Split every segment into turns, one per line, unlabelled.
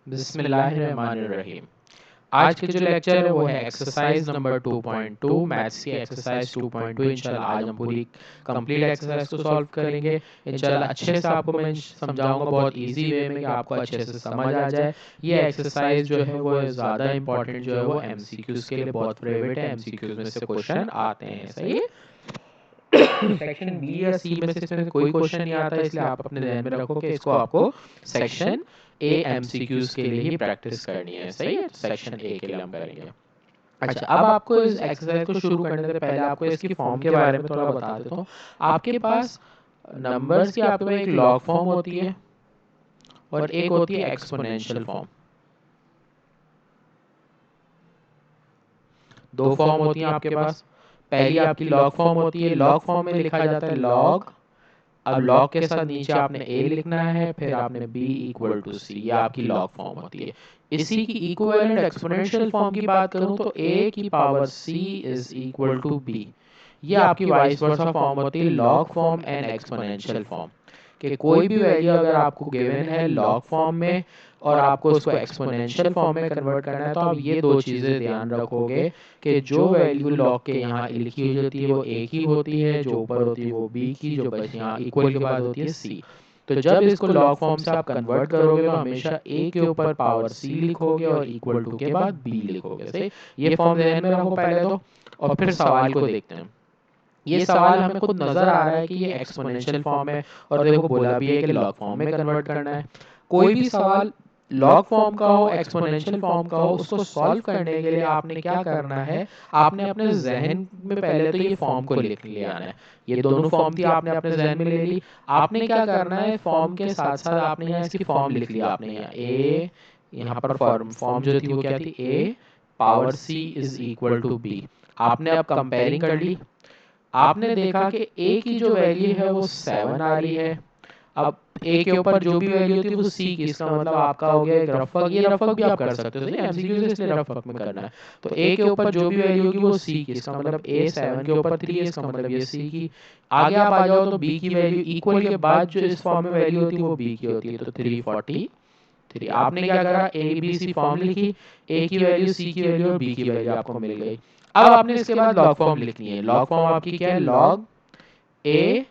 बिस्मिल्लाहिर्रहमानिर्रहीम। आज के जो लेक्चर है वो है एक्सरसाइज नंबर 2.2 मैथ्स की एक्सरसाइज 2.2। इंशाल्लाह आज हम पूरी कंप्लीट एक्सरसाइज को सॉल्व करेंगे। इंशाल्लाह अच्छे से आपको मैं समझाऊंगा बहुत इजी वे में कि आपको अच्छे से समझ आ जाए। ये एक्सरसाइज जो है वो ज़्यादा इंपॉर्टेंट जो है वो एमसीक्यूज के लिए बहुत फेवरेट है। एमसीक्यूज में से क्वेश्चन आते हैं, सही है। सेक्शन बी या सी में से इसमें कोई क्वेश्चन नहीं आता, इसलिए आप अपने ध्यान में रखो कि इसको आपको सेक्शन ए एमसीक्यूज के लिए ही प्रैक्टिस करनी है, सही है। तो सेक्शन ए के लिए हम करेंगे। अच्छा, अब आपको इस एक्सरसाइज को शुरू करने से पहले आपको इसकी फॉर्म के बारे में थोड़ा बता देता हूँ। आपके पास नंबर्स की आपके पास एक लॉग फॉर्म होती है और एक होती है एक्सपोनेंशियल फॉर्म। दो फॉर्म होती है आपके पास। पहली आपकी लॉग फॉर्म होती है। लॉग फॉर्म में लिखा जाता है लॉग। अब लॉग के साथ नीचे आपने a लिखना है, फिर आपने b इक्वल टू सी। ये आपकी लॉग फॉर्म होती है। इसी की इक्विवेलेंट एक्सपोनेंशियल फॉर्म की बात करूं तो a की power c is equal to b। ये आपकी वाइस वर्सा फॉर्म होती है, log form and exponential form. कि कोई भी वैल्यू अगर आपको गिवन है लॉग फॉर्म में और आपको उसको एक्सपोनेंशियल फॉर्म में कन्वर्ट करना है, तो आप ये दो चीज़ें ध्यान रखोगे कि जो वैल्यू लॉग के यहाँ लिखी हुई होती है वो ए की होती है, जो ऊपर होती है वो बी की, जो बस यहाँ इक्वल के बाद होती है सी। तो जब इसको लॉग फॉर्म से आप कन्वर्ट करोगे तो हमेशा ए के ऊपर पावर सी लिखोगे और इक्वल टू के बाद बी लिखोगे, सही। ये फॉर्म ध्यान में रखो पहले तो, और फिर सवाल को देखते हैं। ये सवाल हमें खुद नजर आ रहा है कि ये एक्सपोनेंशियल फॉर्म है और देखो बोला भी है कि लॉग फॉर्म में कन्वर्ट करना है। कोई भी सवाल लॉग फॉर्म का हो, एक्सपोनेंशियल फॉर्म का हो, उसको सॉल्व करने के लिए आपने क्या करना है, आपने अपने जहन में पहले तो ये फॉर्म को लिख लिया है। ये दोनों फॉर्म थी, आपने अपने जहन में ले ली। आपने क्या करना है, फॉर्म के साथ साथ आपने यहाँ इसकी फॉर्म लिख लिया। आपने यहाँ ए, यहाँ पर फॉर्म जो थी वो क्या थी, a power c is equal to b. आपने अब कंपेयरिंग कर ली। आपने देखा कि ए की जो वैल्यू है वो 7 आ रही है। अब ए के ऊपर जो भी वैल्यू होती है वो सी की, इसका मतलब आपका हो गया एक रफ वर्क। ये रफ वर्क भी आप कर सकते हो, एमसीक्यू से इसलिए रफ वर्क में करना है। तो ए के ऊपर जो भी वैल्यू होगी वो सी की, इसका मतलब ए 7 के ऊपर 3 है, इसका मतलब ये सी की। आगे आप आ जाओ तो बी की वैल्यू इक्वल के बाद जो इस फॉर्म में वैल्यू होती है वो बी की होती है, तो 343। आपने क्या करा, ए बी सी फॉर्म लिखी, ए की वैल्यू सी की वैल्यू और बी की वैल्यू आपको मिल गई। अब आपने इसके बाद लॉग फॉर्म लिखनी है। लॉग फॉर्म आपकी क्या है, log a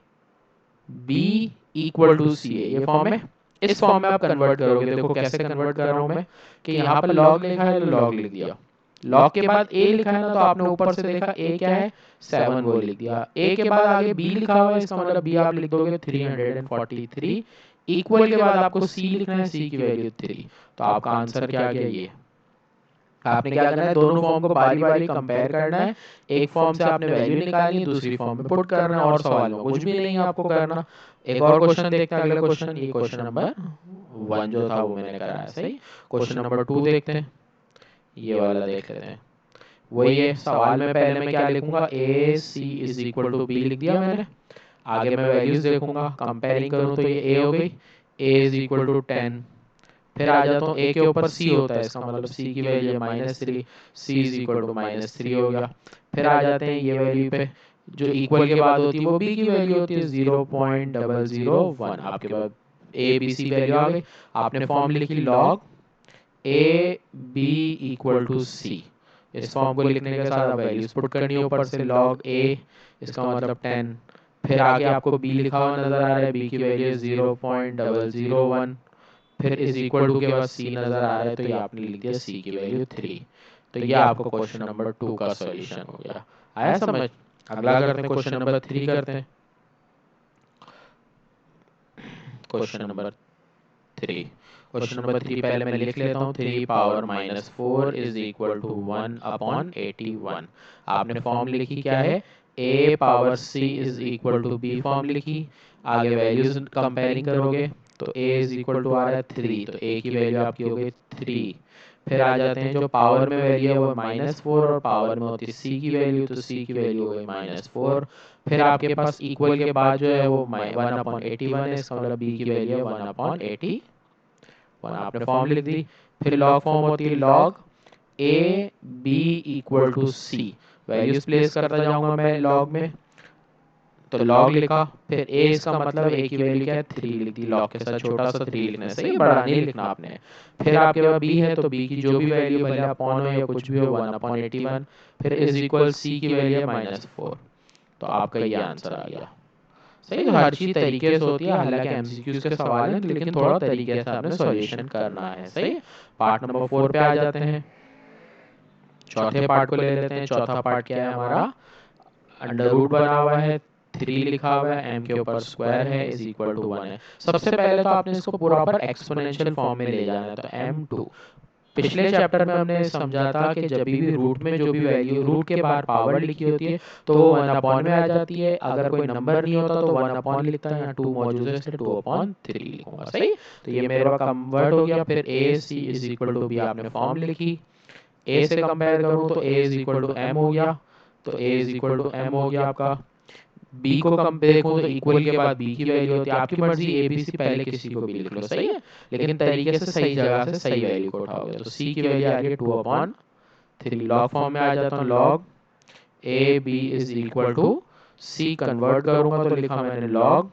b equal to c है, ये फॉर्म है। इस फॉर्म में आप कन्वर्ट करोगे, देखो कैसे कन्वर्ट कर रहा हूं मैं, कि यहाँ पर लॉग लिखा है तो लॉग लिख दिया। लॉग के बाद ए लिखा है ना, तो आपने ऊपर से देखा ए क्या है, 7, वो लिख दिया। ए के बाद आगे बी लिखा हुआ है, इसका मतलब बी आप लिख दोगे 343। इक्वल के बाद आपको सी लिखना है, सी की वैल्यू 3। तो आपका आंसर क्या आ गया, ये। आपने क्या करना है, दोनों फॉर्म को बारी बारी कंपेयर करना है। एक फॉर्म से आपने वैल्यू निकालनी है, दूसरी फॉर्म में पुट करना है, और सवाल में कुछ भी नहीं है आपको करना। एक और क्वेश्चन देखते हैं, अगला क्वेश्चन, ये क्वेश्चन नंबर 1 जो था वो मैंने कराया, सही। क्वेश्चन नंबर 2 देखते हैं, ये वाला देख लेते हैं। वही है, सवाल में पहले मैं क्या लिखूंगा, ए c is equal to B लिख दिया मैंने। आगे मैं वैल्यूज देखूंगा, कंपेयरिंग करूं तो ये ए हो गई, ए इज इक्वल टू 10। फिर आ जाता हूँ, ए के ऊपर सी होता है, इसका मतलब सी की वैल्यू है -3, सी इज इक्वल टू -3 हो गया। फिर आ जाते हैं ये वैल्यू पे, जो इक्वल के बाद होती है वो बी की वैल्यू होती है 0.001। आपके पास ए बी सी वैल्यू आ गई। आपने फॉर्म लिखी log a b equal to c. इस फॉर्म को लिखने के साथ वैल्यूज पुट करनी है, ऊपर से लॉग ए, इसका मतलब 10। फिर आगे आपको बी लिखा हुआ नजर आ रहा है, बी की वैल्यू 0.001। फिर इज इक्वल टू के बाद सी नजर आ रहा है, तो ये आपने लिख दिया सी की वैल्यू 3। तो ये आपको क्वेश्चन नंबर 2 का सॉल्यूशन हो गया। आया समझ। अगला करते हैं, क्वेश्चन नंबर 3 करते हैं। क्वेश्चन नंबर 3, क्वेश्चन नंबर 3 पहले मैं लिख लेता हूँ, 3 पावर -4 इज इक्वल टू 1/81। आपने फॉर्म लिखी क्या है, a power c is equal to b form लिखी। आगे वैल्यूज कंपेयरिंग करोगे तो a इज इक्वल टू आ रहा है 3, तो a की वैल्यू आपकी हो गई 3। फिर आ जाते हैं, जो पावर में वैल्यू है वो -4 और पावर में होती है c की वैल्यू, तो c की वैल्यू हो गई -4। फिर आपके पास इक्वल के बाद जो है वो 1/81 है, इसका मतलब b की वैल्यू है 1/80। आपने फॉर्म लिख दी। फिर लॉग फॉर्म होती है log a b equal to c. Values place करता जाऊंगा मैं लॉग में। तो लॉग लिखा, फिर ए इसका मतलब ए की वैल्यू क्या है 3 लिख दी, लॉग के साथ छोटा सा 3 लिखना है, सही है, बड़ा नहीं लिखना आपने। फिर आपके पास बी है तो बी की जो भी वैल्यू भले अपॉन हो या कुछ भी हो 1/81, फिर इज इक्वल सी की वैल्यू है -4। तो आपका ये आंसर आ गया। सही, तो हर चीज तरीके से होती है, हालांकि एमसीक्यूज के सवाल हैं लेकिन थोड़ा तरीके से आपने सॉल्यूशन करना है। सही, पार्ट नंबर 4 पे आ जाते हैं। चौथे पार्ट को ले लेते हैं। चौथा पार्ट क्या है हमारा, अंडर रूट बना हुआ है, 3 लिखा हुआ है, m के ऊपर स्क्वायर है इज इक्वल टू 1 है। सबसे पहले तो आपने इसको प्रॉपर एक्सपोनेंशियल फॉर्म में ले जाना है। तो m2, पिछले चैप्टर में हमने समझा था कि जब भी रूट में जो भी वैल्यू रूट के बाहर पावर लिखी होती है तो वो 1 में आ जाती है। अगर कोई नंबर नहीं होता तो 1 लिखता है, या 2 मौजूद है इसलिए 2/3 लिखूंगा। सही, तो ये मेरे पास कन्वर्ट हो गया। फिर a c is equal to b आपने फॉर्म लिखी, a से कंपेयर करूं तो a is equal to m हो गया, तो a is equal to m हो गया आपका। b को कंपेयर देखो तो इक्वल के बाद b की वैल्यू होती है, आपकी मर्जी a b c पहले किसी को भी लिख लो, सही है, लेकिन तरीके से सही जगह से सही वैल्यू को उठाओगे। तो c की वैल्यू आ रही है 2/3, लॉग फॉर्म में आ जाता हूँ, log a b is equal to c, convert करूंगा तो लिखा मैंने लॉग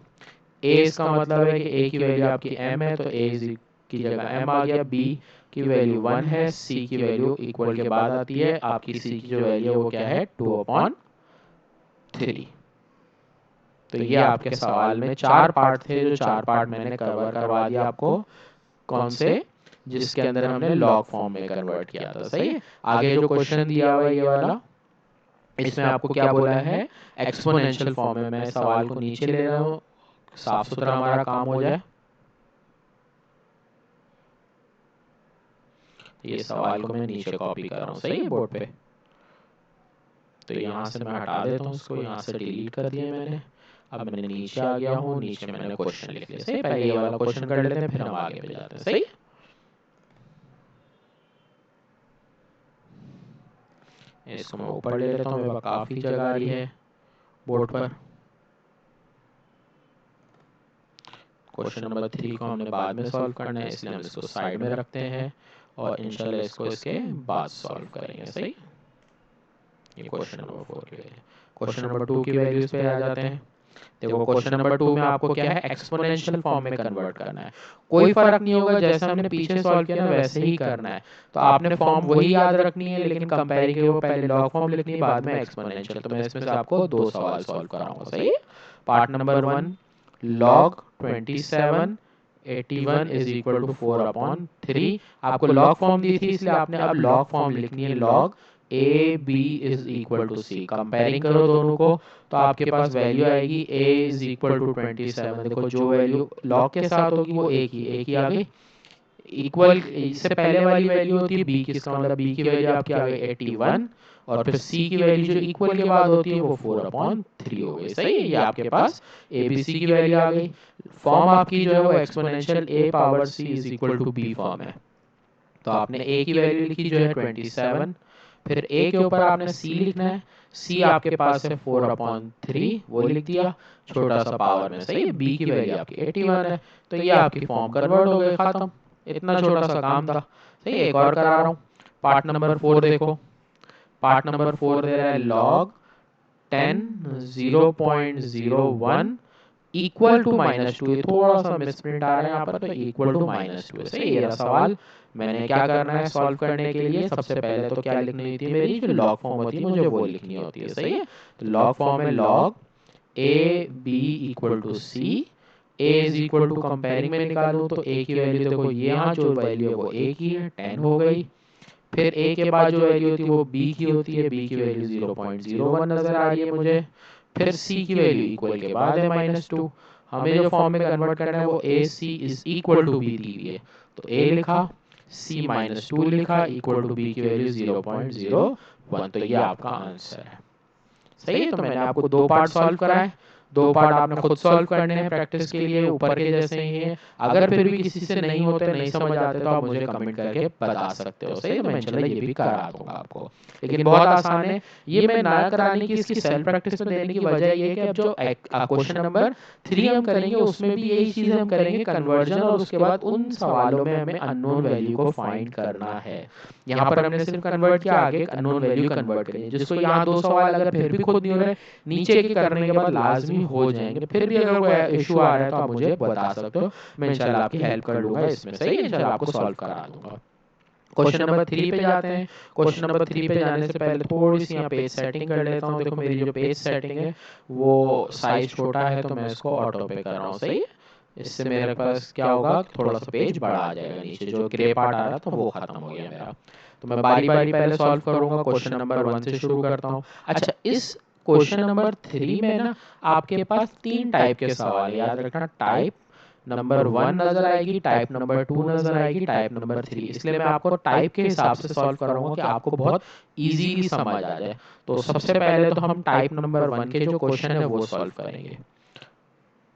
a, इसका मतलब है कि a की वैल्यू आपकी m है तो a की जगह m आ गया, b की वैल्यू 1 है, c की वैल्यू इक्वल के बाद आती है, आपकी c की जो वैल्यू है वो क्या है 2/3। तो ये आपके सवाल में 4 पार्ट थे, जो 4 पार्ट मैंने कवर करवा दिया आपको। कौन से, जिसके अंदर हमने लॉग फॉर्म में कन्वर्ट किया था। सही है, आगे जो क्वेश्चन दिया हुआ है ये वाला, इसमें आपको क्या बोला है एक्सपोनेंशियल फॉर्म में। मैं सवाल को नीचे ले रहा हूँ, साफ सुथरा हमारा काम हो जाए। ये सवाल को मैं नीचे कॉपी कर रहा हूँ, सही है, बोर्ड पे। तो यहाँ से मैं हटा देता हूँ उसको, यहाँ से डिलीट कर दिया मैंने। अब मैंने नीचे आ गया हूँ, नीचे मैंने क्वेश्चन लिख लिया। सही, पहले ये वाला क्वेश्चन कर लेते हैं फिर हम आगे पे जाते हैं। सही, इसको मैं ऊपर ले लेता हूँ, मेरे पास काफी जगह आ रही है बोर्ड पर। क्वेश्चन नंबर 3 को हमने बाद में सॉल्व करना है, इसलिए हम इसको साइड में रखते हैं और इंशाल्लाह इसको इसके बाद सॉल्व करेंगे। सही, ये क्वेश्चन नंबर 4 के लिए। क्वेश्चन नंबर 2 की वैल्यूज पे आ जाते हैं। देखो क्वेश्चन नंबर 2 में आपको क्या है एक्सपोनेंशियल फॉर्म में कन्वर्ट करना है। कोई फर्क नहीं होगा, जैसे हमने पीछे सॉल्व किया ना वैसे ही करना है। तो आपने फॉर्म वही याद रखनी है, लेकिन कंपेयरिंग के वो पहले लॉग फॉर्म लिखनी है बाद में एक्सपोनेंशियल। तो मैं इसमें से आपको 2 सवाल सॉल्व कराऊंगा। सही है, part number 1, log 2781 is equal to 4/3। आपको लॉग फॉर्म दी थी इसलिए आपने अब लॉग फॉर्म लिखनी है, log a b is equal to c. Comparing करो दोनों को तो आपके पास वैल्यू आएगी a इज इक्वल टू 27। देखो जो वैल्यू लॉग के साथ होगी वो एक ही आ गई, इक्वल इससे पहले वाली वैल्यू होती है b की, इसका मतलब b की वैल्यू आपकी आ गई 81, और फिर c की वैल्यू जो इक्वल के बाद होती है वो 4/3 हो गई। सही है, ये आपके पास a b c की वैल्यू आ गई। फॉर्म आपकी जो है वो exponential a power c is equal to b form है। तो आपने a की वैल्यू लिखी जो है 27, फिर a के ऊपर आपने c लिखना है, c आपके पास है 4/3, वो लिख दिया छोटा सा पावर में। सही है, b की वैल्यू आपकी 81 है, तो ये आपकी फॉर्म कन्वर्ट हो गई, खत्म। इतना छोटा सा काम था। सही, एक और करा रहा हूँ। पार्ट नंबर 4 देखो, पार्ट नंबर 4 दे रहा है लॉग 10 0.01 इक्वल टू -2। ये थोड़ा सा मिसप्रिंट आ रहा है यहाँ पर, तो इक्वल टू -2 है। सही, ये रहा सवाल। मैंने क्या करना है सॉल्व करने के लिए, सबसे पहले तो क्या लिखनी होती है मेरी जो लॉग फॉर्म होती है मुझे वो लिखनी होती है। सही है, तो लॉग फॉर्म है log a b equal to c, a is equal to comparing में निकालूं तो ए की वैल्यू देखो ये यहाँ जो वैल्यू है वो ए की है 10 हो गई। फिर ए के बाद जो वैल्यू होती है वो बी की होती है, बी की वैल्यू 0.01 नजर आ रही है मुझे। फिर सी की वैल्यू इक्वल के बाद है -2। हमें जो फॉर्म में कन्वर्ट करना है वो a c is equal to b दी हुई है, तो ए लिखा, सी -2 लिखा, इक्वल टू बी की वैल्यू 0.01। तो ये आपका आंसर है। सही है, तो मैंने आपको 2 पार्ट सॉल्व कराए, 2 पार्ट आपने खुद सॉल्व करने हैं प्रैक्टिस के लिए, ऊपर के जैसे ही हैं। अगर फिर भी किसी से नहीं होते, नहीं समझ आते तो आप मुझे कमेंट करके बता सकते हो। सही है, तो मैं इंशाल्लाह ये भी करा दूंगा आपको, लेकिन बहुत आसान है। ये मैं ना कराने की, इसकी सेल्फ प्रैक्टिस में देने की वजह ये है कि अब जो क्वेश्चन नंबर 3 हम करेंगे उसमें भी यही चीज हम करेंगे, कन्वर्जन, और उसके बाद उन सवालों में हमें अननोन वैल्यू को फाइंड करना है। यहाँ पर हमने सिर्फ कन्वर्ट किया, आगे अननोन वैल्यू कन्वर्ट करेंगे, जिसको यहाँ 2 सवाल अगर फिर भी खुद नहीं हो रहे, नीचे के करने के बाद लाजमी ही हो जाएंगे। फिर भी अगर कोई इशू आ रहा है तो आप मुझे बता सकते हो, मैं इंशाल्लाह आपकी हेल्प कर लूँगा इसमें, सही है, इंशाल्लाह आपको सॉल्व करा दूँगा। क्वेश्चन नंबर 3 पे जाते हैं। क्वेश्चन नंबर 3 पे जाने से पहले थोड़ी सी यहाँ पेज सेटिंग कर लेता हूँ। देखो मेरी जो पेज सेटिंग है वो साइज छोटा है तो मैं इसको ऑटो पे कर रहा हूँ, सही है। इससे मेरे पास क्या होगा, थोड़ा सा पेज बड़ा आ जाएगा, नीचे जो ग्रे पार्ट आ रहा था वो खत्म हो गया मेरा। तो मैं बारी बारी पहले सॉल्व करूंगा। क्वेश्चन नंबर 1 से शुरू करता हूँ। अच्छा, इस क्वेश्चन नंबर 3 में ना आपके पास 3 टाइप के सवाल है, याद रखना। टाइप नंबर 1 नजर आएगी, टाइप नंबर 2 नजर आएगी, टाइप नंबर 3। इसलिए मैं आपको टाइप के हिसाब से सॉल्व करूंगा कि आपको बहुत इजीली समझ आ जाए। तो सबसे पहले तो हम टाइप नंबर 1 के जो क्वेश्चन है वो सॉल्व करेंगे।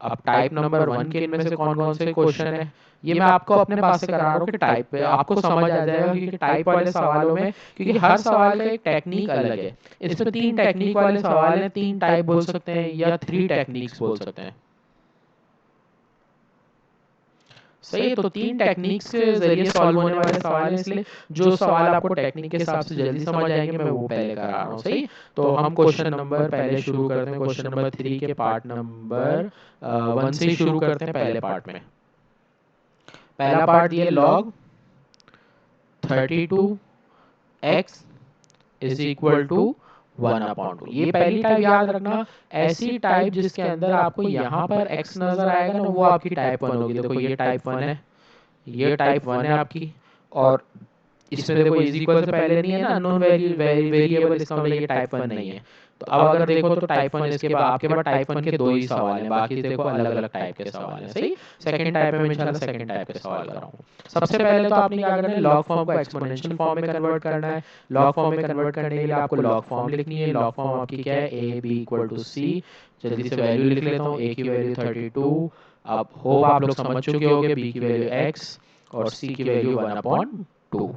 अब टाइप नंबर 1 के इनमें से कौन कौन से क्वेश्चन है, ये मैं आपको अपने पास से करा रहा हूँ कि टाइप पे आपको समझ आ जाएगा, क्योंकि टाइप वाले सवालों में, क्योंकि हर सवाल का एक टेक्निक अलग है। इसमें 3 टेक्निक वाले सवाल हैं, 3 टाइप बोल सकते हैं या 3 टेक्निक्स बोल सकते हैं, सही है। तो 3 टेक्निक्स के जरिए सॉल्व होने वाले सवाल हैं, इसलिए जो सवाल आपको टेक्निक के हिसाब से जल्दी समझ आएंगे मैं वो पहले करा रहा हूँ, सही। तो हम क्वेश्चन नंबर पहले शुरू करते हैं, क्वेश्चन नंबर 3 के पार्ट नंबर 1 से ही शुरू करते हैं। पहले पार्ट में पहला पार्ट दिया log 32x is equal to 1/2। ये पहली टाइप याद रखना। ऐसी टाइप जिसके अंदर आपको यहाँ पर x नजर आएगा ना, वो आपकी टाइप 1 होगी। देखो ये टाइप 1 है, ये टाइप 1 है आपकी, और इसमें देखो इज इक्वल से पहले नहीं है ना, अननोन वेरिएबल, इसका मतलब ये टाइप 1 नहीं है। तो अब अगर देखो तो टाइप 1 इसके बाद आपके पास टाइप 1 के 2 ही सवाल हैं, बाकी देखो अलग अलग टाइप के सवाल हैं, सही। सेकंड टाइप में इंशाल्लाह सेकंड टाइप के सवाल कराऊंगा। सबसे पहले तो आपने क्या करना है, लॉग फॉर्म को एक्सपोनेंशियल फॉर्म में कन्वर्ट करना है। लॉग फॉर्म में कन्वर्ट करने के लिए आपको लॉग फॉर्म लिखनी है। लॉग फॉर्म आपकी क्या है, ए बी इक्वल टू सी। जल्दी से वैल्यू लिख लेता हूँ। ए की वैल्यू 32, अब होप आप लोग समझ चुके होंगे, बी की वैल्यू x और c की value 1/2।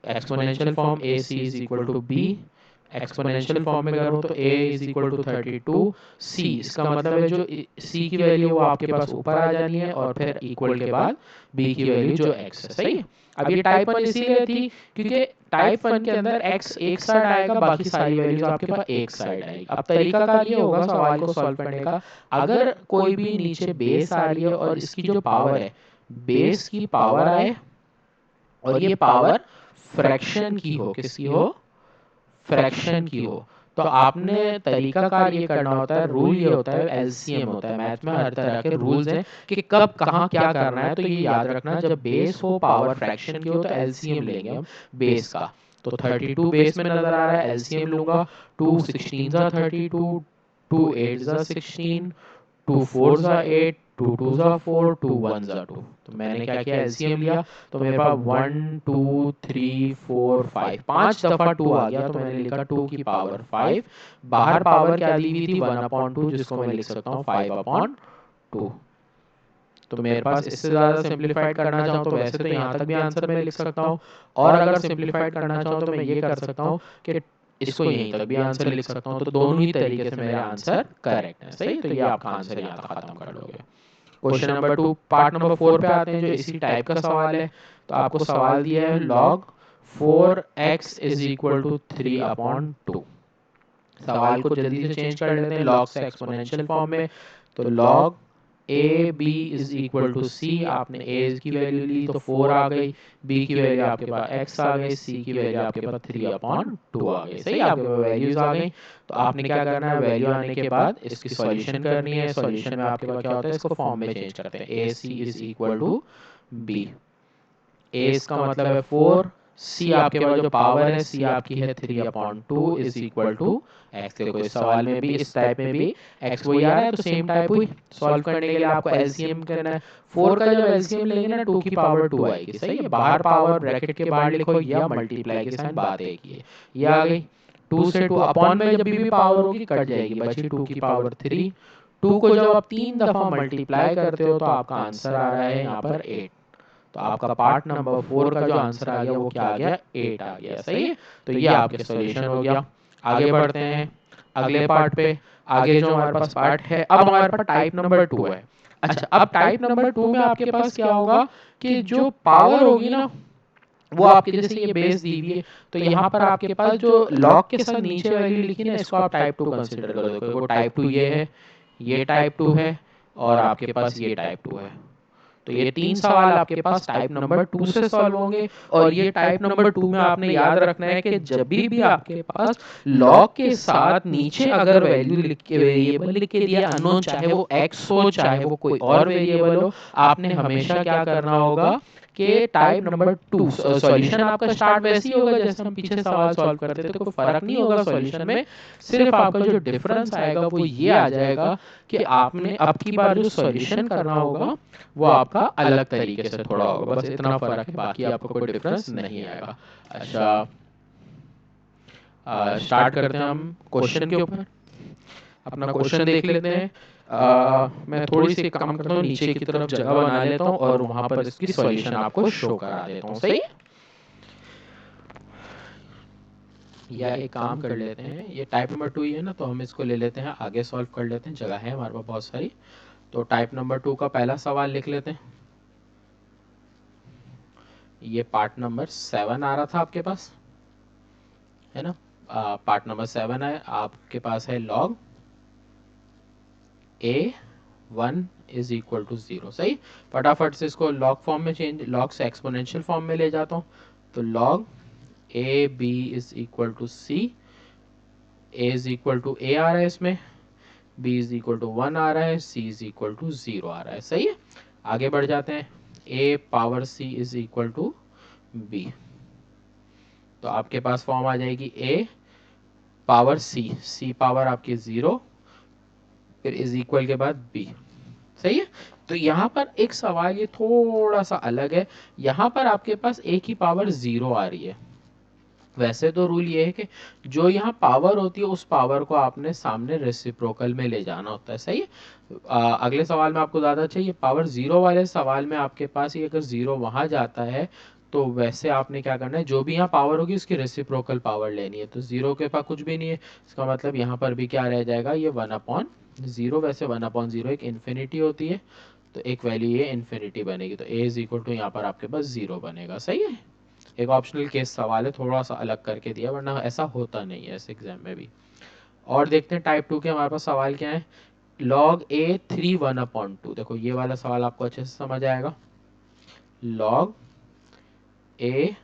Exponential form a c is equal to b. Exponential form में करूँ तो a is equal to 32 c। इसका मतलब है जो c की वैल्यू वो आपके पास ऊपर आ जानी है, और फिर इक्वल के बाद b की वैल्यू जो x है, सही है। अब ये टाइप 1 इसीलिए थी क्योंकि टाइप 1 के अंदर x एक साइड आएगा, बाकी सारी वैल्यूज आपके पास एक साइड आएगी। अब तरीका कार ये होगा सवाल को सॉल्व करने का, अगर कोई भी नीचे बेस आ रही है और इसकी जो पावर है, बेस की पावर आए और ये पावर फ्रैक्शन की हो, किसकी हो, फ्रैक्शन की हो, तो आपने तरीकाकार ये करना होता है। रूल ये होता है, एलसीएम होता है। मैथ में हर तरह के रूल्स हैं कि कब कहाँ क्या करना है। तो ये याद रखना, जब बेस हो पावर फ्रैक्शन की हो तो एलसीएम लेंगे हम बेस का। तो 32 बेस में नजर आ रहा है, एलसीएम लूंगा। 2 16 जा 32, 2 8 जा 16, 2 4 जा 8, 2 2 जा 4, 2 1 जा 2। तो मैंने क्या किया, एलसीएम लिया। तो मेरे पास 1 2 3 4 5, 5 दफा 2 आ गया, तो मैंने लिखा 2 की पावर 5। बाहर पावर क्या दी हुई थी, 1/2, जिसको मैं लिख सकता हूँ 5/2। तो मेरे पास इससे ज़्यादा सिंप्लीफाइड करना चाहूँ तो वैसे तो यहाँ तक भी आंसर मैं लिख सकता हूँ, और अगर सिंप्लीफाइड करना चाहूँ तो मैं ये कर सकता हूँ कि इसको यहीं तक भी आंसर लिख सकता हूँ। तो दोनों ही तरीके से मेरे आंसर करेक्ट है, सही। तो ये आपका आंसर यहाँ तक खत्म कर लोगे। क्वेश्चन नंबर 2 पार्ट नंबर 4 पे आते हैं, जो इसी टाइप का सवाल है। तो आपको सवाल दिया है log 4x is equal to 3/2। सवाल को जल्दी से चेंज कर लेते हैं लॉग से एक्सपोनेंशियल फॉर्म में। तो log a b is equal to c. आपने ए की वैल्यू ली तो 4 आ गई, बी की वैल्यू आपके पास x आ गई, सी की वैल्यू आपके पास 3/2 आ गई, सही। आपके पास वैल्यूज आ गई। तो आपने क्या करना है, वैल्यू आने के बाद इसकी सॉल्यूशन करनी है। सॉल्यूशन में आपके पास क्या होता है, इसको फॉर्म में चेंज करते हैं। ए c is equal to B. ए इसका मतलब है 4, सी आपके पास जो पावर है सी आपकी है 3/2 इज इक्वल टू एक्स। देखो इस सवाल में भी, इस टाइप में भी एक्स वही आ रहा है, तो सेम टाइप हुई। सॉल्व करने के लिए आपको एलसीएम करना है। 4 का जब एलसीएम लेंगे ना 2 की पावर 2 आएगी, सही है। बाहर पावर ब्रैकेट के बाहर लिखो या मल्टीप्लाई के साइन, बात एक ही है। ये आ गई। 2 से 2 अपॉन में जब भी पावर होगी कट जाएगी, बची 2 की पावर 3। 2 को जब आप 3 दफा मल्टीप्लाई करते हो तो आपका आंसर आ रहा है यहाँ पर 8। तो आपका पार्ट नंबर 4 का जो आंसर आ गया वो क्या आ गया, 8 आ गया, सही है। तो ये आपके सॉल्यूशन हो गया। आगे बढ़ते हैं अगले पार्ट पे। आगे जो हमारे पास पार्ट है, अब हमारे पास टाइप नंबर 2 है। अच्छा, अब टाइप नंबर 2 में आपके पास क्या होगा कि जो पावर होगी ना वो आपके, जैसे ये बेस दी हुई है, तो यहाँ पर आपके पास जो लॉग के साथ नीचे वैल्यू लिखी ना, इसको आप टाइप 2 कंसीडर कर दो। वो टाइप 2 ये है, ये टाइप 2 है और आपके पास ये टाइप 2 है। तो ये 3 सवाल आपके पास टाइप नंबर 2 से सॉल्व होंगे। और ये टाइप नंबर 2 में आपने याद रखना है कि जब भी आपके पास लॉग के साथ नीचे अगर वैल्यू लिख के वेरिएबल लिख के दिया अननोन, चाहे वो x हो चाहे वो कोई और वेरिएबल हो, आपने हमेशा क्या करना होगा कि टाइप नंबर 2 सॉल्यूशन आपका स्टार्ट वैसे ही होगा जैसे हम पीछे सवाल सॉल्व करते थे, तो कोई फर्क नहीं होगा सॉल्यूशन में। सिर्फ आपका जो डिफरेंस आएगा वो ये आ जाएगा कि आपने अब की बार जो सॉल्यूशन करना होगा वो आपका अलग तरीके से थोड़ा होगा, बस इतना फर्क है, बाकी आपको कोई डिफरेंस नहीं आएगा। अच्छा, स्टार्ट करते हैं हम क्वेश्चन के ऊपर। अपना क्वेश्चन देख लेते हैं। मैं थोड़ी सी काम करता हूँ, नीचे की तरफ जगह बना लेता हूँ और वहां पर इसकी सॉल्यूशन आपको शो करा देता हूँ। सही, या एक काम कर लेते हैं, ये टाइप नंबर 2 ही है ना, तो हम इसको ले लेते हैं आगे सॉल्व कर लेते हैं, जगह है हमारे पास बहुत सारी। तो टाइप नंबर 2 का पहला सवाल लिख लेते हैं। ये पार्ट नंबर 7 आ रहा था आपके पास, है ना। पार्ट नंबर 7 है आपके पास, है log a1 is equal to 0। सही, फटाफट से इसको लॉग फॉर्म में चेंज, लॉग से एक्सपोनेंशियल फॉर्म में ले जाता हूँ। तो log a b is equal to c, a is equal to a आ रहा है इसमें, b इज इक्वल टू 1 आ रहा है, c इज इक्वल टू 0 आ रहा है। सही है, आगे बढ़ जाते हैं। a power c is equal to b, तो आपके पास फॉर्म आ जाएगी a पावर c पावर आपकी 0, फिर इज इक्वल के बाद b। सही है, तो यहाँ पर एक सवाल ये थोड़ा सा अलग है, यहाँ पर आपके पास a की पावर 0 आ रही है। वैसे तो रूल ये है कि जो यहाँ पावर होती है उस पावर को आपने सामने रेसिप्रोकल में ले जाना होता है। सही है, अगले सवाल में आपको ज़्यादा चाहिए, पावर 0 वाले सवाल में आपके पास ये अगर 0 वहाँ जाता है तो वैसे आपने क्या करना है, जो भी यहाँ पावर होगी उसकी रेसिप्रोकल पावर लेनी है। तो 0 के पास कुछ भी नहीं है, इसका मतलब यहाँ पर भी क्या रह जाएगा, ये 1/0। वैसे 1/0 एक इन्फिनिटी होती है, तो एक वैल्यू ये इन्फिनिटी बनेगी, तो a इज इक्वल टू यहाँ पर आपके पास 0 बनेगा। सही है, एक ऑप्शनल केस सवाल है, थोड़ा सा अलग करके दिया, वरना ऐसा होता नहीं है इस एग्जाम में भी। और देखते हैं टाइप 2 के हमारे पास सवाल क्या है। लॉग ए 3 1/2, देखो ये वाला सवाल आपको अच्छे से समझ आएगा। Log a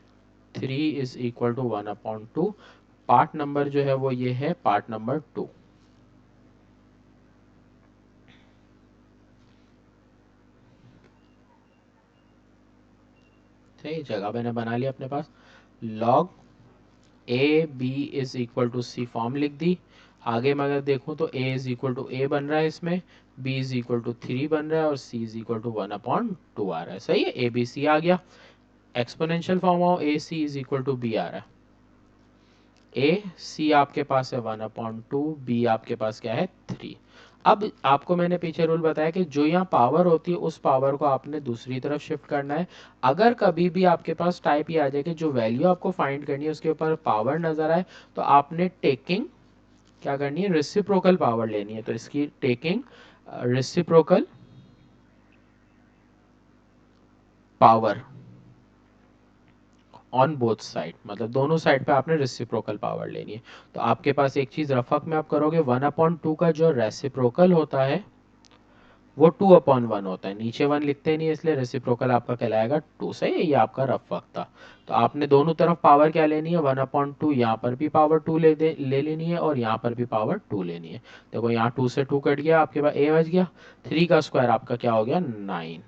3 is equal to 1/2, part number जो है वो ये है पार्ट नंबर 2। सही, जगह मैंने बना लिया अपने पास। Log a b is equal to c form लिख दी। आगे मैं अगर देखूं तो a is equal to a बन रहा है इसमें, b इज इक्वल टू 3 बन रहा है और c इज इक्वल टू 1/2 आ रहा है। सही है, ए बी सी आ गया। एक्सपोनेंशियल फॉर्म आओ, ए c is equal to B आ रहा है। ए सी आपके पास है 1/2, बी आपके पास क्या है 3। अब आपको मैंने पीछे रूल बताया कि जो यहाँ पावर होती है उस पावर को आपने दूसरी तरफ शिफ्ट करना है। अगर कभी भी आपके पास टाइप ये आ जाए कि जो वैल्यू आपको फाइंड करनी है उसके ऊपर पावर नजर आए, तो आपने टेकिंग क्या करनी है, रेसिप्रोकल पावर लेनी है। तो इसकी taking reciprocal power on both side, मतलब दोनों साइड पे आपने रेसिप्रोकल पावर लेनी है। तो आपके पास एक चीज रफक में आप करोगे, 1/2 का जो रेसिप्रोकल होता है वो 2/1 होता है। नीचे 1 लिखते नहीं है, इसलिए रेसिप्रोकल आपका कहलाएगा 2। सही है, ये आपका रफ वक्त था। तो आपने दोनों तरफ पावर क्या लेनी है, 1/2, यहाँ पर भी पावर 2 ले लेनी है और यहाँ पर भी पावर 2 लेनी है। देखो यहाँ 2 से 2 कट गया, आपके पास a बच गया, 3 का स्क्वायर आपका क्या हो गया 9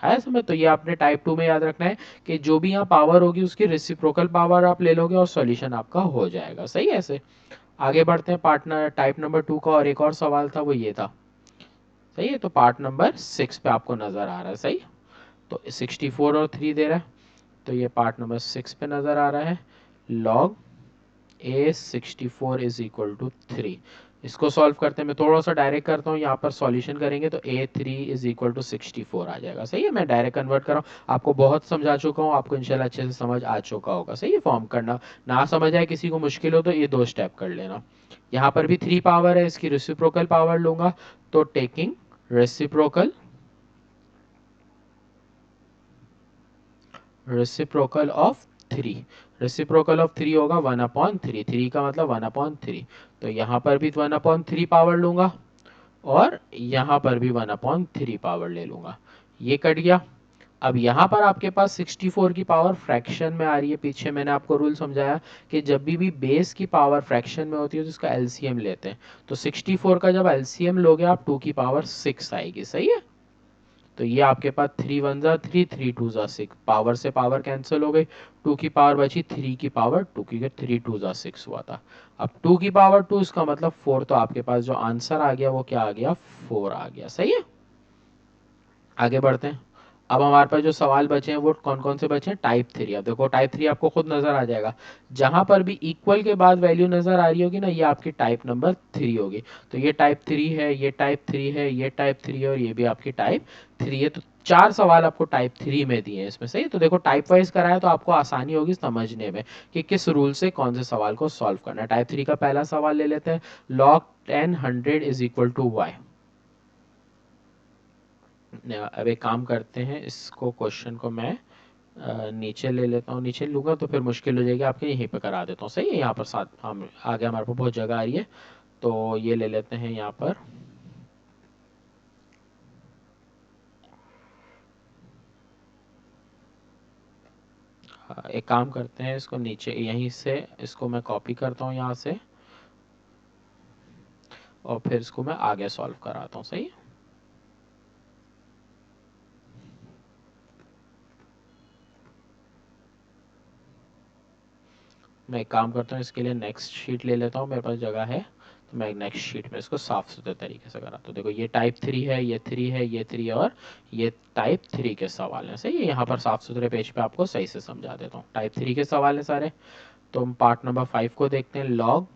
है समझ। तो ये आपने टाइप 2 में याद रखना है कि जो भी यहाँ पावर होगी उसकी रेसिप्रोकल पावर आप ले लोगे और सॉल्यूशन आपका हो जाएगा। सही है, ऐसे आगे बढ़ते हैं। पार्टनर टाइप नंबर 2 का और एक और सवाल था, वो ये था। सही है, तो पार्ट नंबर 6 पे आपको नजर आ रहा है। सही, तो 64 और 3 दे रहा है, तो ये पार्ट नंबर 6 पे नजर आ रहा है। Log a 64 is equal to 3। इसको सॉल्व करते हैं, मैं थोड़ा सा डायरेक्ट करता हूँ, यहाँ पर सॉल्यूशन करेंगे तो a3 इज इक्वल टू 64 आ जाएगा। सही है, मैं डायरेक्ट कन्वर्ट कर रहा हूँ, आपको बहुत समझा चुका हूँ, आपको इंशाल्लाह अच्छे से समझ आ चुका होगा। सही है, फॉर्म करना ना समझ आए, किसी को मुश्किल हो तो ये 2 स्टेप कर लेना। यहाँ पर भी 3 पावर है, इसकी रेसिप्रोकल पावर लूंगा, तो taking reciprocal reciprocal of 3, reciprocal of 3 होगा 1/3, 3 का मतलब 1/3, तो यहाँ पर भी 1/3 पावर लूंगा और यहाँ पर भी 1/3 पावर ले लूँगा, ये कट गया। अब यहाँ पर आपके पास 64 की पावर फ्रैक्शन में आ रही है। पीछे मैंने आपको रूल समझाया कि जब भी बेस की पावर फ्रैक्शन में होती है तो इसका एलसीएम लेते हैं। तो 64 का जब एलसीएम लोगे आप 2 की पावर 6 आएगी, सही है। तो ये आपके पास 3 1 जा 3 3 2 जा 6, पावर से पावर कैंसिल हो गई, 2 की पावर बची 3 की पावर 2 की 3 2 जा 6 हुआ था। अब 2 की पावर 2 इसका मतलब 4, तो आपके पास जो आंसर आ गया वो क्या आ गया, 4 आ गया, सही है। आगे बढ़ते हैं। अब हमारे पास जो सवाल बचे हैं वो कौन कौन से बचे हैं, टाइप 3। अब देखो टाइप 3 आपको खुद नजर आ जाएगा, जहां पर भी इक्वल के बाद वैल्यू नजर आ रही होगी ना, ये आपकी टाइप नंबर 3 होगी। तो ये टाइप 3 है, ये टाइप 3 है, ये टाइप 3 है और ये भी आपकी टाइप 3 है। तो 4 सवाल आपको टाइप 3 में दिए हैं इसमें, सही। तो देखो टाइप वाइज कराया तो आपको आसानी होगी समझने में कि किस रूल से कौन से सवाल को सॉल्व करना है। टाइप 3 का पहला सवाल ले लेते हैं, log 10 100 is equal to y। अब एक काम करते हैं, इसको क्वेश्चन को मैं नीचे ले लेता हूँ, नीचे लूँगा तो फिर मुश्किल हो जाएगी आपके, यहीं पे करा देता हूँ, सही है। यहाँ पर साथ हम आगे हमारे पास बहुत जगह आ रही है, तो ये ले लेते हैं यहाँ पर। एक काम करते हैं, इसको नीचे यहीं से इसको मैं कॉपी करता हूँ यहाँ से, और फिर इसको मैं आगे सॉल्व कराता हूँ, सही है। मैं एक काम करता हूँ, इसके लिए नेक्स्ट शीट ले लेता हूँ, मेरे पास जगह है, तो मैं नेक्स्ट शीट में इसको साफ सुथरे तरीके से कराता हूँ। देखो ये टाइप 3 है, ये 3 है, ये 3 और ये टाइप 3 के सवाल हैं, सही है। यहाँ पर साफ सुथरे पेज पे आपको सही से समझा देता हूँ, टाइप 3 के सवाल हैं सारे। तो हम पार्ट नंबर 5 को देखते हैं। Log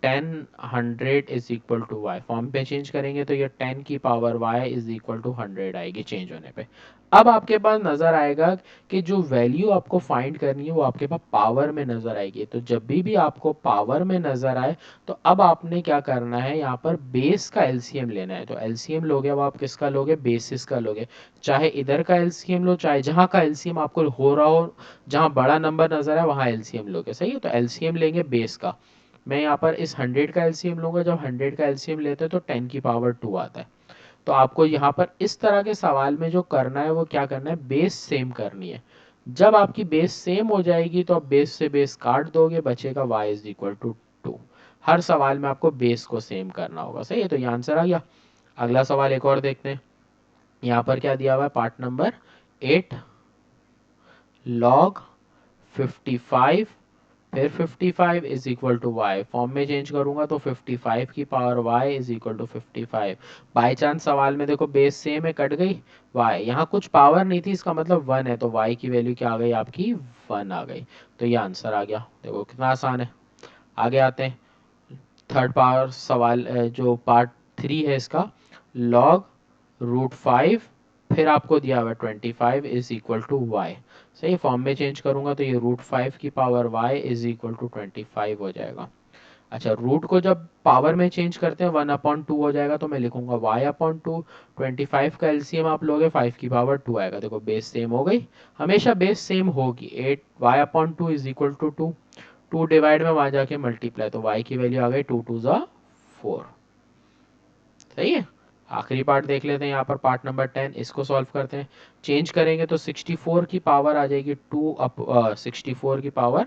10 100 is equal to y, form पे चेंज करेंगे तो ये 10 की power y is equal to 100 आएगी चेंज होने पे। अब आपके पास नजर आएगा कि जो वैल्यू आपको फाइंड करनी है वो आपके पास पावर में नजर आएगी। तो जब भी आपको पावर में नजर आए तो अब आपने क्या करना है, यहाँ पर बेस का एलसीएम लेना है। तो एलसीएम लोगे, अब आप किसका लोगे, बेसिस का लोगे। चाहे इधर का एलसीएम लो, चाहे जहाँ का एलसीएम आपको हो रहा हो, जहाँ बड़ा नंबर नजर आए वहाँ एलसीएम लोगे, सही है। तो एलसीएम लेंगे बेस का। मैं यहाँ पर इस 100 का एलसीएम लूंगा, जब 100 का एलसीएम लेते हैं तो 10 की पावर 2 आता है। तो आपको यहाँ पर इस तरह के सवाल में जो करना है वो क्या करना है, बेस सेम करनी है। जब आपकी बेस सेम हो जाएगी तो आप बेस से बेस काट दोगे, बचेगा y इज इक्वल टू 2। हर सवाल में आपको बेस को सेम करना होगा, सही है। तो ये आंसर आ गया। अगला सवाल एक और देखते हैं। यहाँ पर क्या दिया हुआ है, पार्ट नंबर 8, log 55 फिर 55 is equal to y, form में चेंज करूंगा तो 55 की power y is equal to 55। By chance सवाल में देखो बेस सेम है, कट गई वाई, यहाँ कुछ पावर नहीं थी, इसका मतलब 1 है, तो वाई की वैल्यू क्या आ गई आपकी, 1 आ गई। तो ये आंसर आ गया, देखो कितना आसान है। आगे आते हैं, थर्ड पावर सवाल, जो पार्ट 3 है इसका, लॉग √5 फिर आपको दिया हुआ 25 इज इक्वल टू वाई। सही, फॉर्म में चेंज करूंगा तो ये √5 की power y is equal to 25 हो जाएगा। अच्छा, रूट को जब पावर में चेंज करते हैं 1/2 हो जाएगा, तो मैं लिखूंगा y/2। 25 का एलसीएम आप लोगे 5 की पावर 2 आएगा। देखो बेस सेम हो गई, हमेशा बेस सेम होगी। 8 y/2 is equal to 2, 2 divide में वहां जाके मल्टीप्लाई, तो y की वैल्यू आ गई 2 2 जा 4, सही है। आखिरी पार्ट देख लेते हैं, यहाँ पर पार्ट नंबर 10, इसको सॉल्व करते हैं। चेंज करेंगे तो 64 की पावर आ जाएगी 64 की power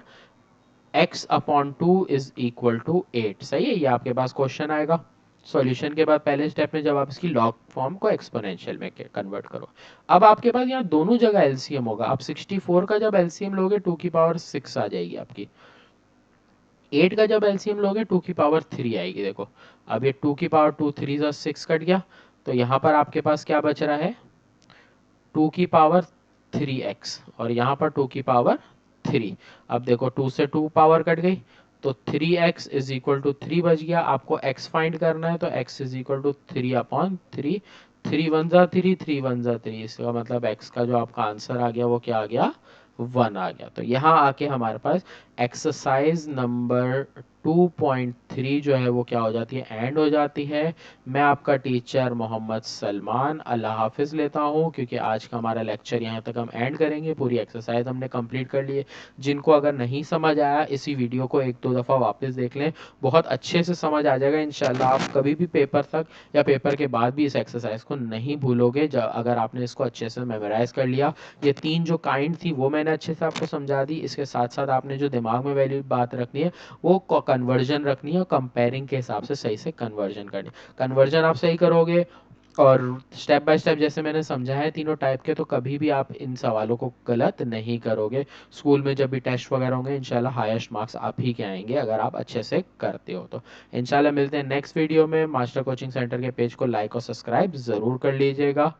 x/2 is equal to 8, सही है। ये आपके पास क्वेश्चन आएगा। सॉल्यूशन के बाद पहले स्टेप में जब आप इसकी लॉग फॉर्म को एक्सपोनेंशियल में कन्वर्ट करो, अब आपके पास यहाँ दोनों जगह एलसीएम होगा। अब 64 का जब एलसीएम लोगे 2 की पावर 6 आ जाएगी आपकी, 8 का जब एलसीएम लोगे 2 की पावर 3 आएगी। देखो अब ये 2 की पावर 2 3 जा 6 कट गया, तो यहाँ पर आपके पास क्या बच रहा है, 2 की पावर 3x, और यहाँ पर 2 की पावर 3। अब देखो 2 से 2 पावर कट गई, तो 3x इज इक्वल टू 3 बच गया। आपको x फाइंड करना है तो x इज इक्वल टू 3/3, 3 1 जा 3, 3 1 जा 3, इसका मतलब x का जो आपका आंसर आ गया वो क्या आ गया, 1 आ गया। तो यहाँ आके हमारे पास एक्सरसाइज नंबर 3 जो है वो क्या हो जाती है, एंड हो जाती है। मैं आपका टीचर मोहम्मद सलमान अल्लाह हाफिज़ लेता हूँ, क्योंकि आज का हमारा लेक्चर यहाँ तक हम एंड करेंगे। पूरी एक्सरसाइज हमने कंप्लीट कर ली है। जिनको अगर नहीं समझ आया, इसी वीडियो को 1-2 दफ़ा वापस देख लें, बहुत अच्छे से समझ आ जाएगा इंशाल्लाह। आप कभी भी पेपर तक या पेपर के बाद भी इस एक्सरसाइज को नहीं भूलोगे, अगर आपने इसको अच्छे से मेमोराइज कर लिया। ये 3 जो काइंड थी वो मैंने अच्छे से आपको समझा दी। इसके साथ साथ आपने जो दिमाग में वैल्यू बात रखनी है वो कन्वर्जन रखनी है, और कंपेयरिंग के हिसाब से सही से कन्वर्जन करनी। कन्वर्जन आप सही करोगे और स्टेप बाय स्टेप जैसे मैंने समझाया है तीनों टाइप के, तो कभी भी आप इन सवालों को गलत नहीं करोगे। स्कूल में जब भी टेस्ट वगैरह होंगे इंशाल्लाह हाईएस्ट मार्क्स आप ही के आएंगे, अगर आप अच्छे से करते हो तो। इंशाल्लाह मिलते हैं नेक्स्ट वीडियो में। मास्टर कोचिंग सेंटर के पेज को लाइक और सब्सक्राइब ज़रूर कर लीजिएगा।